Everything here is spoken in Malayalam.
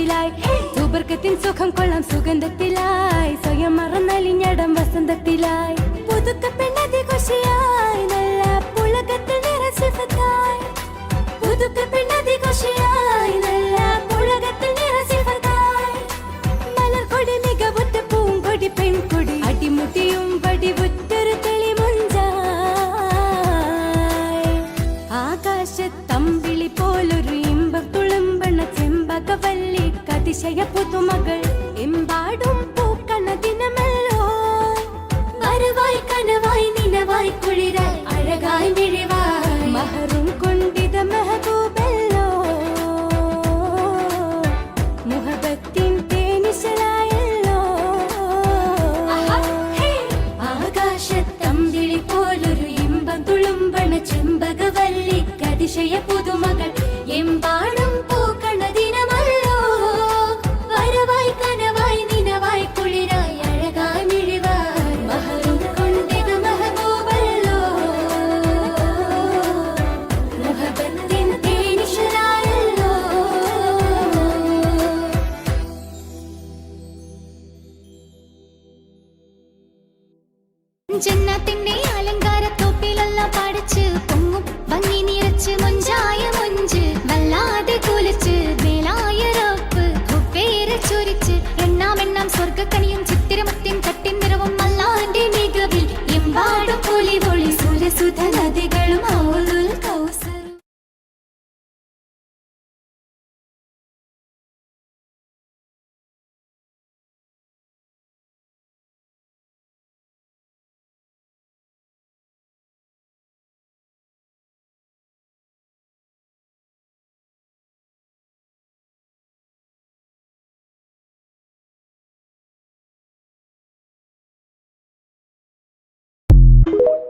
സ്വപ്നത്തിലായി സുബർക്കത്തിൻ സുഖം കൊള്ളാം സുഗന്ധത്തിലായി സ്വയം മറന്നലിഞ്ഞടം വസന്തത്തിലായി പുതുക്ക പെണ്ണതി ഖുഷിയായി നല്ല പുളകത്തിൽ നിറസിഫത്തായി പുതുക്ക പെണ്ണതി ഖുഷിയായി നല്ല പുളകത്തിൽ നിറസിഫത്തായി മലർകൊടി മികവുറ്റ പൂങ്കൊടി പെൺകൊടി അടിമുടിയും വടിവുറ്റൊരു തെളിമുഞ്ചായി ആകാശത്തമ്പിളി പോലൊരു ഇമ്പം തുളുമ്പണ ചെമ്പകവല്ലി അതിശയ പുതുമകൾ എമ്പാടും പൂക്കണ ദിനമല്ലോ വരവായി കനവായി നിനവായി കുളിരായി അഴകായി മിഴിവായി മഹറും കൊണ്ടിത മെഹബൂബല്ലോ മുഹബത്തിൻ തേനിശലായല്ലോ ആകാശത്തമ്പിളി പോലൊരു ഇമ്പം തുളുമ്പണ ചെമ്പകവല്ലി അതിശയ പുതുമകൾ എമ്പാടും പൂക്കണ ദിനമല്ലോ വരവായി കനവായി നിനവായി കുളിരായി അഴകായി മിഴിവായി മഹറും കൊണ്ടിത മെഹബൂബല്ലോ മുഹബത്തിൻ തേനിശലായല്ലോ ജന്നത്തിന്റെ അലങ്കാരത്തോപ്പിലെല്ലാം പഠിച്ച് പൊങ്ങും ഭംഗി നിറച്ച് മൊഞ്ചായ മൊഞ്ച് വല്ലാതെ കുലിച്ച് മേലായ റബ്ബ് ഹുബേരെ ചൊരിച്ച് എണ്ണാമെണ്ണാം സ്വർഗ്ഗക്കണിയും ചിത്തിരമുത്തിൻ കട്ടിൻ നിറവും അല്ലാന്റെ മികവിൽ എമ്പാടും പൊലിപൊളി സുരസുധ നദികളും ഔലുൽ കൗസർ You